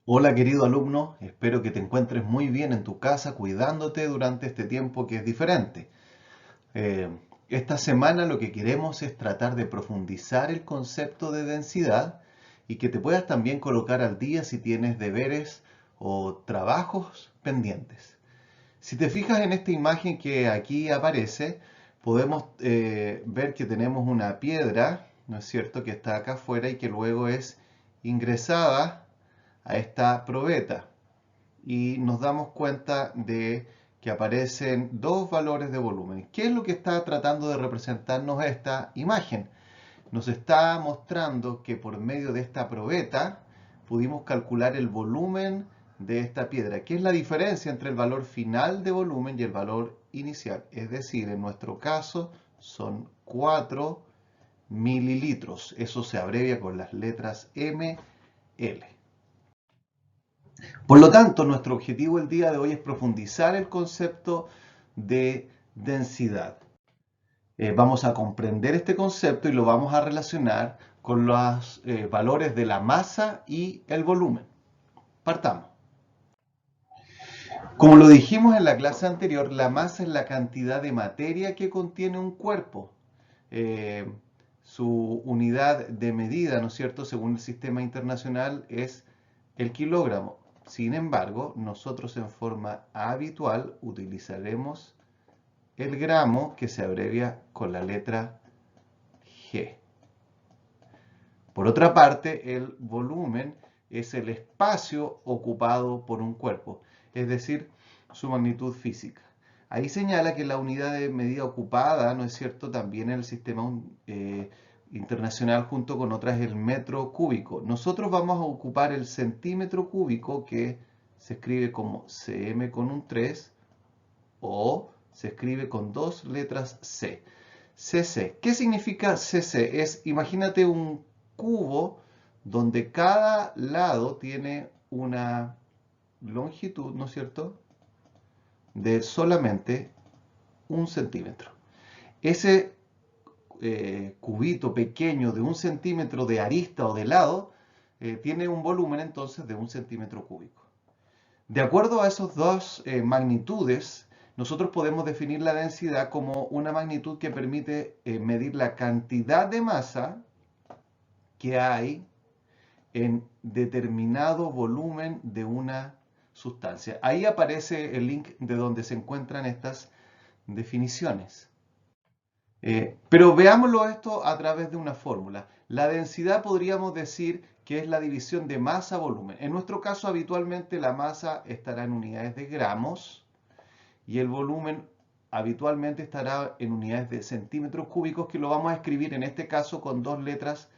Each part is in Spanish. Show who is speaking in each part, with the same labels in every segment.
Speaker 1: Hola querido alumno, espero que te encuentres muy bien en tu casa cuidándote durante este tiempo que es diferente. Eh, esta semana lo que queremos es tratar de profundizar el concepto de densidad y que te puedas también colocar al día si tienes deberes o trabajos pendientes. Si te fijas en esta imagen que aquí aparece, podemos ver que tenemos una piedra, ¿no es cierto?, que está acá afuera y que luego es ingresada a esta probeta y nos damos cuenta de que aparecen dos valores de volumen. ¿Qué es lo que está tratando de representarnos esta imagen? Nos está mostrando que por medio de esta probeta pudimos calcular el volumen de esta piedra. ¿Qué es la diferencia entre el valor final de volumen y el valor inicial? Es decir, en nuestro caso son 4 mililitros. Eso se abrevia con las letras ml. Por lo tanto, nuestro objetivo el día de hoy es profundizar el concepto de densidad. Vamos a comprender este concepto y lo vamos a relacionar con los valores de la masa y el volumen. Partamos. Como lo dijimos en la clase anterior, la masa es la cantidad de materia que contiene un cuerpo. Eh, Su unidad de medida, ¿no es cierto?, según el sistema internacional es el kilogramo. Sin embargo, nosotros en forma habitual utilizaremos el gramo, que se abrevia con la letra G. Por otra parte, el volumen es el espacio ocupado por un cuerpo, es decir, su magnitud física. Ahí señala que la unidad de medida ocupada, ¿no es cierto?, también en el sistema internacional junto con otras es el metro cúbico. Nosotros vamos a ocupar el centímetro cúbico, que se escribe como cm con un 3 o se escribe con dos letras C. cc. ¿Qué significa cc? Imagínate un cubo donde cada lado tiene una longitud, ¿no es cierto?, de solamente 1 centímetro. Ese cubito pequeño de 1 centímetro de arista o de lado tiene un volumen entonces de 1 centímetro cúbico. De acuerdo a esas dos magnitudes, nosotros podemos definir la densidad como una magnitud que permite medir la cantidad de masa que hay en determinado volumen de una sustancia. Ahí aparece el link de donde se encuentran estas definiciones. Pero veámoslo esto a través de una fórmula. La densidad podríamos decir que es la división de masa a volumen. En nuestro caso, habitualmente la masa estará en unidades de gramos y el volumen habitualmente estará en unidades de centímetros cúbicos, que lo vamos a escribir en este caso con dos letras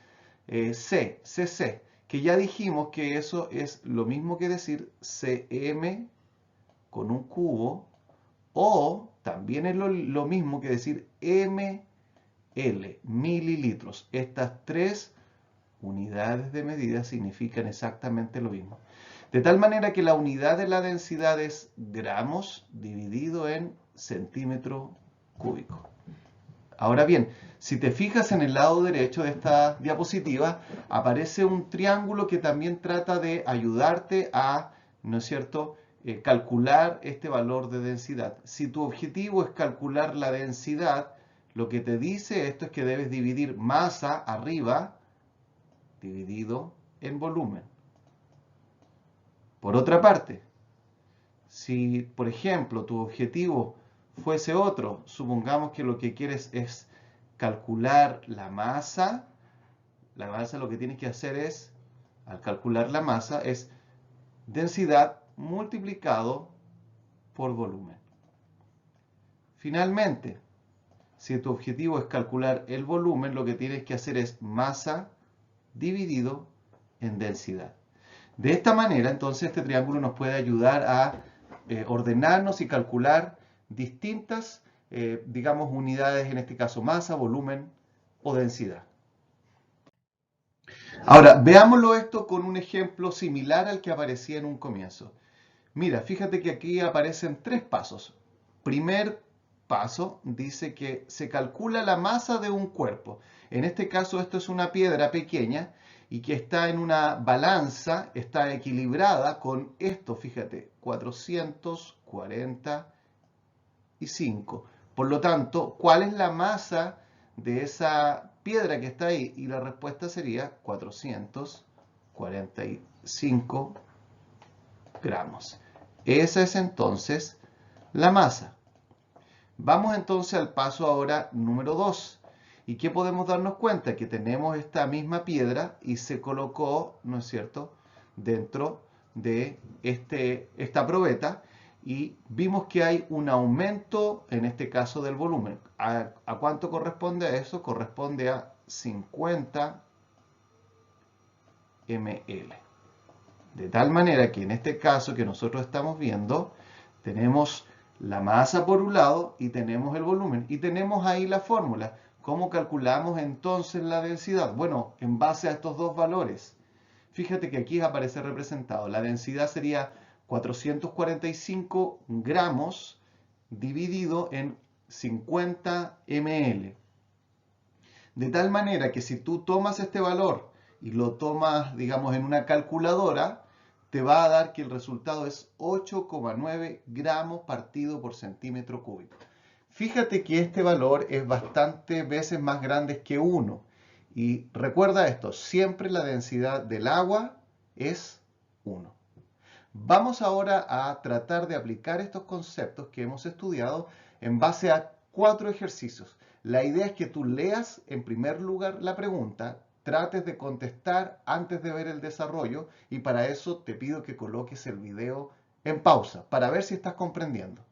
Speaker 1: cc, que ya dijimos que eso es lo mismo que decir cm con un cubo, o también es lo mismo que decir ml, mililitros. Estas tres unidades de medida significan exactamente lo mismo. De tal manera que la unidad de la densidad es gramos dividido en centímetro cúbico. Ahora bien, si te fijas en el lado derecho de esta diapositiva, aparece un triángulo que también trata de ayudarte a, ¿no es cierto?, calcular este valor de densidad. Si tu objetivo es calcular la densidad, lo que te dice esto es que debes dividir masa arriba dividido en volumen. Por otra parte, si por ejemplo tu objetivo fuese otro, supongamos que lo que quieres es calcular la masa lo que tienes que hacer es, al calcular la masa, es densidad multiplicado por volumen. Finalmente, si tu objetivo es calcular el volumen, lo que tienes que hacer es masa dividido en densidad. De esta manera, entonces, este triángulo nos puede ayudar a ordenarnos y calcular distintas, digamos, unidades, en este caso masa, volumen o densidad. Ahora, veámoslo esto con un ejemplo similar al que aparecía en un comienzo. Mira, fíjate que aquí aparecen tres pasos. Primer paso dice que se calcula la masa de un cuerpo. En este caso, esto es una piedra pequeña y que está en una balanza, está equilibrada con esto, fíjate, 445. Por lo tanto, ¿cuál es la masa de esa piedra que está ahí? Y la respuesta sería 445 gramos. Esa es entonces la masa. Vamos entonces al paso ahora número 2. ¿Y qué podemos darnos cuenta? Que tenemos esta misma piedra y se colocó, ¿no es cierto?, dentro de esta probeta y vimos que hay un aumento, en este caso, del volumen. ¿A cuánto corresponde a eso? Corresponde a 50 ml. De tal manera que en este caso que nosotros estamos viendo, tenemos la masa por un lado y tenemos el volumen. Y tenemos ahí la fórmula. ¿Cómo calculamos entonces la densidad? Bueno, en base a estos dos valores. Fíjate que aquí aparece representado. La densidad sería 445 gramos dividido en 50 ml. De tal manera que si tú tomas este valor y lo tomas, digamos, en una calculadora, te va a dar que el resultado es 8,9 gramos partido por centímetro cúbico. Fíjate que este valor es bastantes veces más grande que 1. Y recuerda esto, siempre la densidad del agua es 1. Vamos ahora a tratar de aplicar estos conceptos que hemos estudiado en base a 4 ejercicios. La idea es que tú leas en primer lugar la pregunta, trates de contestar antes de ver el desarrollo y para eso te pido que coloques el video en pausa para ver si estás comprendiendo.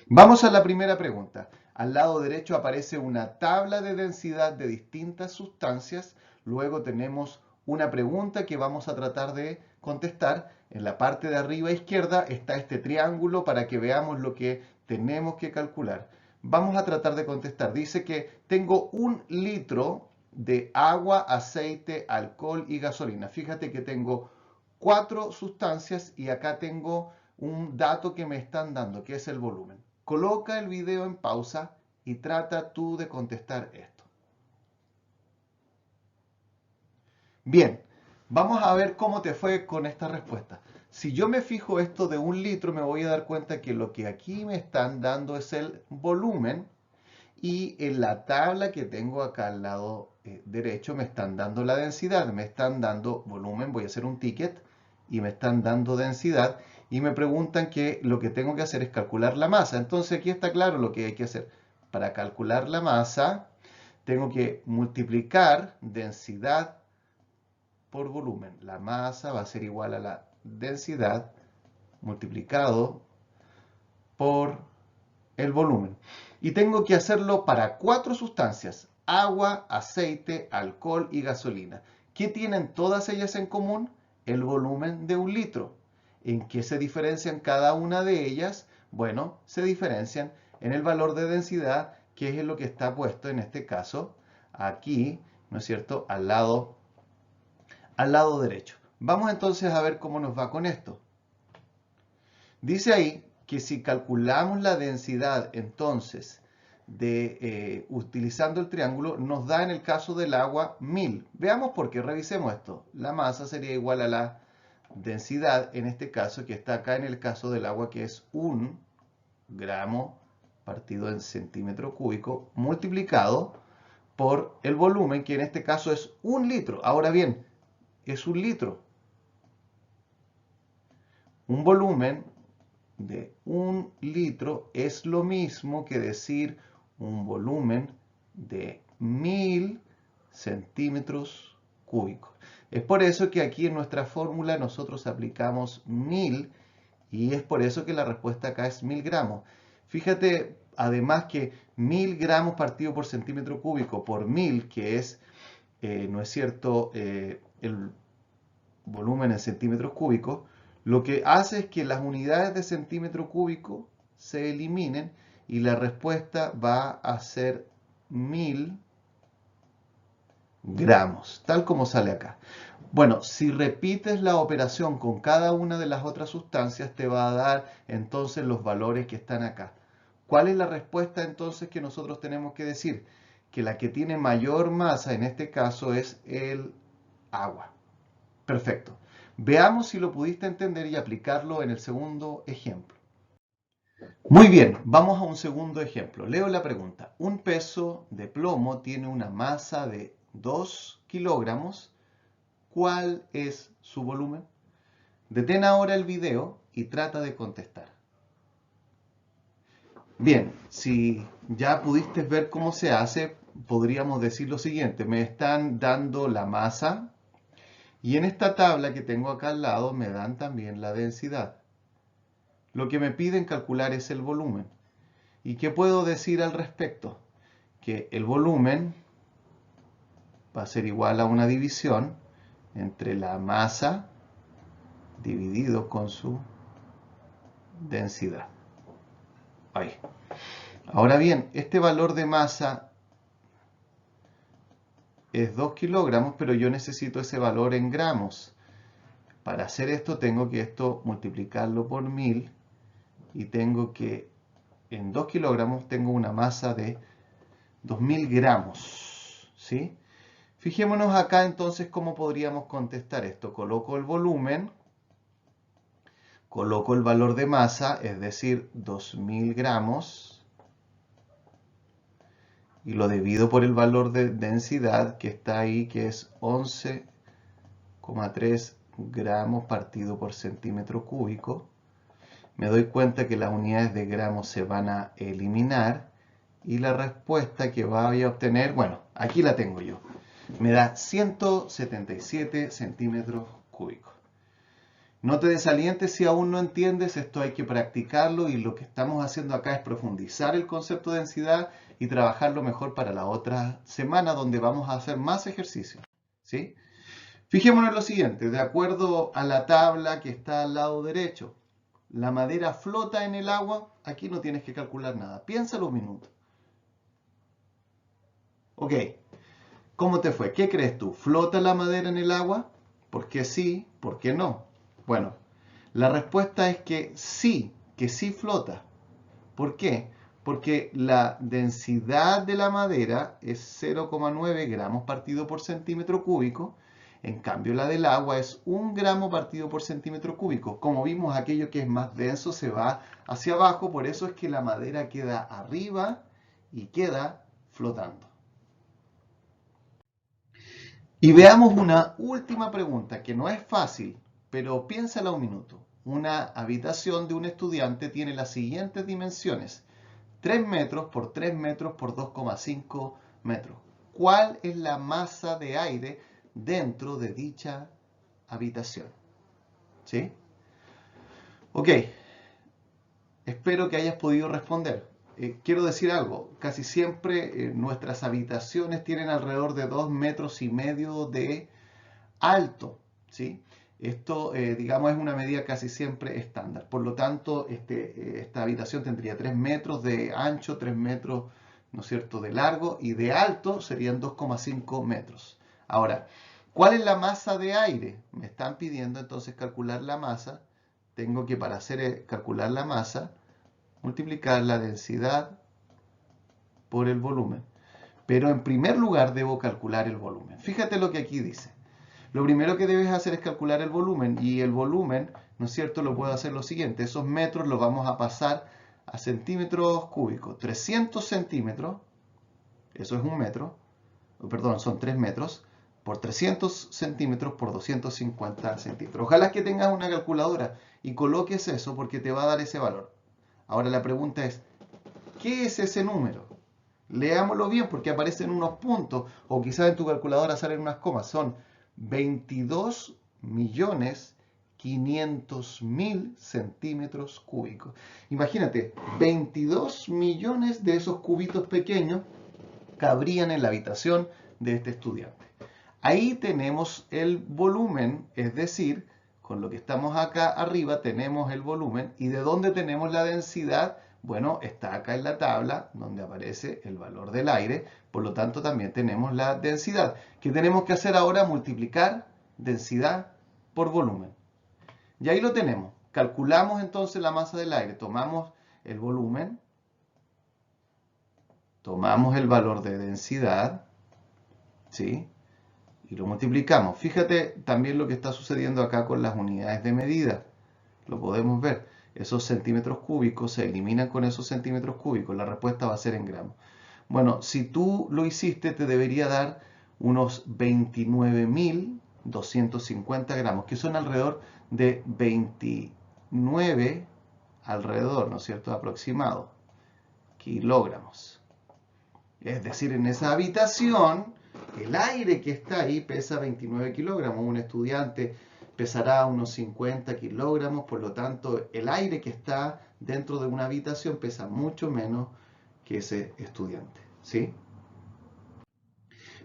Speaker 1: Vamos a la primera pregunta. Al lado derecho aparece una tabla de densidad de distintas sustancias. Luego tenemos una pregunta que vamos a tratar de contestar. En la parte de arriba izquierda está este triángulo para que veamos lo que tenemos que calcular. Vamos a tratar de contestar. Dice que tengo 1 litro de agua, aceite, alcohol y gasolina. Fíjate que tengo 4 sustancias y acá tengo un dato que me están dando, que es el volumen. Coloca el video en pausa y trata tú de contestar esto. Bien, vamos a ver cómo te fue con esta respuesta. Si yo me fijo esto de 1 litro, me voy a dar cuenta que lo que aquí me están dando es el volumen y en la tabla que tengo acá al lado derecho me están dando la densidad, me están dando volumen, voy a hacer un ticket y me están dando densidad y me preguntan que lo que tengo que hacer es calcular la masa. Entonces aquí está claro lo que hay que hacer. Para calcular la masa tengo que multiplicar densidad por volumen. La masa va a ser igual a la densidad multiplicado por el volumen. Y tengo que hacerlo para 4 sustancias: agua, aceite, alcohol y gasolina. ¿Qué tienen todas ellas en común? El volumen de 1 litro. ¿En qué se diferencian cada una de ellas? Bueno, se diferencian en el valor de densidad, que es lo que está puesto en este caso aquí, ¿no es cierto?, al lado derecho. Vamos entonces a ver cómo nos va con esto. Dice ahí que si calculamos la densidad entonces utilizando el triángulo, nos da en el caso del agua 1000. Veamos por qué, revisemos esto. La masa sería igual a la densidad, en este caso, que está acá en el caso del agua, que es 1 gramo partido en centímetro cúbico, multiplicado por el volumen, que en este caso es 1 litro. Ahora bien, es 1 litro. Un volumen de 1 litro es lo mismo que decir un volumen de 1000 centímetros cúbicos. Es por eso que aquí en nuestra fórmula nosotros aplicamos 1000 y es por eso que la respuesta acá es 1000 gramos. Fíjate además que 1000 gramos partido por centímetro cúbico por 1000, que es, ¿no es cierto?, el volumen en centímetros cúbicos, lo que hace es que las unidades de centímetro cúbico se eliminen y la respuesta va a ser 1000 gramos, tal como sale acá. Bueno, si repites la operación con cada una de las otras sustancias, te va a dar entonces los valores que están acá. ¿Cuál es la respuesta entonces que nosotros tenemos que decir? que la que tiene mayor masa en este caso es el agua. Perfecto. Veamos si lo pudiste entender y aplicarlo en el segundo ejemplo. Muy bien, vamos a un segundo ejemplo. Leo la pregunta. Un peso de plomo tiene una masa de 2 kilogramos. ¿Cuál es su volumen? Detén ahora el video y trata de contestar. Bien, si ya pudiste ver cómo se hace, podríamos decir lo siguiente. Me están dando la masa y en esta tabla que tengo acá al lado me dan también la densidad. Lo que me piden calcular es el volumen. ¿Y qué puedo decir al respecto? Que el volumen va a ser igual a una división entre la masa dividido con su densidad. Ahí. Ahora bien, este valor de masa es 2 kilogramos, pero yo necesito ese valor en gramos. Para hacer esto tengo que multiplicarlo por 1000 y tengo que en 2 kilogramos tengo una masa de 2000 gramos. ¿Sí? Fijémonos acá entonces cómo podríamos contestar esto. Coloco el volumen, coloco el valor de masa, es decir, 2000 gramos, y lo divido por el valor de densidad que está ahí, que es 11,3 gramos partido por centímetro cúbico. Me doy cuenta que las unidades de gramos se van a eliminar y la respuesta que voy a obtener, bueno, aquí la tengo yo. Me da 177 centímetros cúbicos. No te desalientes si aún no entiendes, esto hay que practicarlo y lo que estamos haciendo acá es profundizar el concepto de densidad y trabajarlo mejor para la otra semana donde vamos a hacer más ejercicios. ¿Sí? Fijémonos en lo siguiente, de acuerdo a la tabla que está al lado derecho, la madera flota en el agua, aquí no tienes que calcular nada, piénsalo un minuto. Ok, ¿cómo te fue? ¿Qué crees tú? ¿Flota la madera en el agua? ¿Por qué sí? ¿Por qué no? Bueno, la respuesta es que sí flota. ¿Por qué? Porque la densidad de la madera es 0,9 gramos partido por centímetro cúbico. En cambio, la del agua es 1 gramo partido por centímetro cúbico. Como vimos, aquello que es más denso se va hacia abajo, por eso es que la madera queda arriba y queda flotando. Y veamos una última pregunta que no es fácil, pero piénsala un minuto. Una habitación de un estudiante tiene las siguientes dimensiones: 3 metros por 3 metros por 2,5 metros. ¿Cuál es la masa de aire dentro de dicha habitación? ¿Sí? Ok, espero que hayas podido responder. Quiero decir algo, casi siempre nuestras habitaciones tienen alrededor de 2,5 metros de alto, ¿sí? Esto, digamos, es una medida casi siempre estándar. Por lo tanto, esta habitación tendría 3 metros de ancho, 3 metros, ¿no es cierto?, de largo, y de alto serían 2,5 metros. Ahora, ¿cuál es la masa de aire? Me están pidiendo entonces calcular la masa. Tengo que, para calcular la masa, multiplicar la densidad por el volumen. Pero en primer lugar debo calcular el volumen. Fíjate lo que aquí dice. Lo primero que debes hacer es calcular el volumen, y el volumen, ¿no es cierto?, lo puedo hacer lo siguiente. Esos metros los vamos a pasar a centímetros cúbicos. 300 centímetros, eso es un metro, perdón, son 3 metros, por 300 centímetros por 250 centímetros. Ojalá que tengas una calculadora y coloques eso porque te va a dar ese valor. Ahora la pregunta es, ¿qué es ese número? Leámoslo bien porque aparecen unos puntos o quizás en tu calculadora salen unas comas. Son 22.500.000 centímetros cúbicos. Imagínate, 22 millones de esos cubitos pequeños cabrían en la habitación de este estudiante. Ahí tenemos el volumen, es decir, con lo que estamos acá arriba tenemos el volumen. ¿Y de dónde tenemos la densidad? Bueno, está acá en la tabla donde aparece el valor del aire, por lo tanto también tenemos la densidad. ¿Qué tenemos que hacer ahora? Multiplicar densidad por volumen. Y ahí lo tenemos. Calculamos entonces la masa del aire, tomamos el volumen tomamos el valor de densidad, ¿sí? Y lo multiplicamos. Fíjate también lo que está sucediendo acá con las unidades de medida. Lo podemos ver. Esos centímetros cúbicos se eliminan con esos centímetros cúbicos. La respuesta va a ser en gramos. Bueno, si tú lo hiciste, te debería dar unos 29.250 gramos, que son alrededor de 29, alrededor, ¿no es cierto?, aproximado, kilogramos. Es decir, en esa habitación, el aire que está ahí pesa 29 kilogramos. Un estudiante pesará unos 50 kilogramos, por lo tanto, el aire que está dentro de una habitación pesa mucho menos que ese estudiante, ¿sí?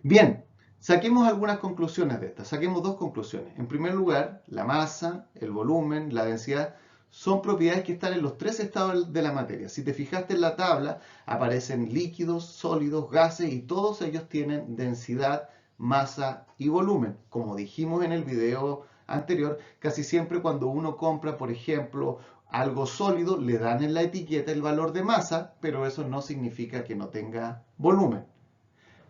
Speaker 1: Bien, saquemos algunas conclusiones de estas. Saquemos dos conclusiones. En primer lugar, la masa, el volumen, la densidad son propiedades que están en los tres estados de la materia. Si te fijaste en la tabla, aparecen líquidos, sólidos, gases y todos ellos tienen densidad, masa y volumen. Como dijimos en el video anterior, casi siempre cuando uno compra, por ejemplo, algo sólido, le dan en la etiqueta el valor de masa, pero eso no significa que no tenga volumen.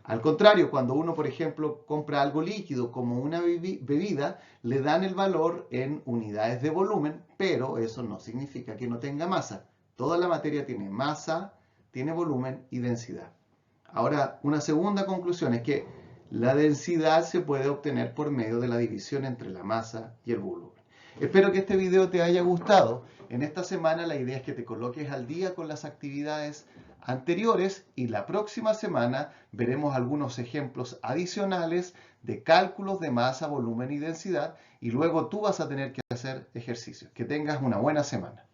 Speaker 1: Al contrario, cuando uno, por ejemplo, compra algo líquido como una bebida, le dan el valor en unidades de volumen, pero eso no significa que no tenga masa. Toda la materia tiene masa, tiene volumen y densidad. Ahora, una segunda conclusión es que la densidad se puede obtener por medio de la división entre la masa y el volumen. Espero que este video te haya gustado. En esta semana la idea es que te coloques al día con las actividades anteriores y la próxima semana veremos algunos ejemplos adicionales de cálculos de masa, volumen y densidad y luego tú vas a tener que hacer ejercicios. Que tengas una buena semana.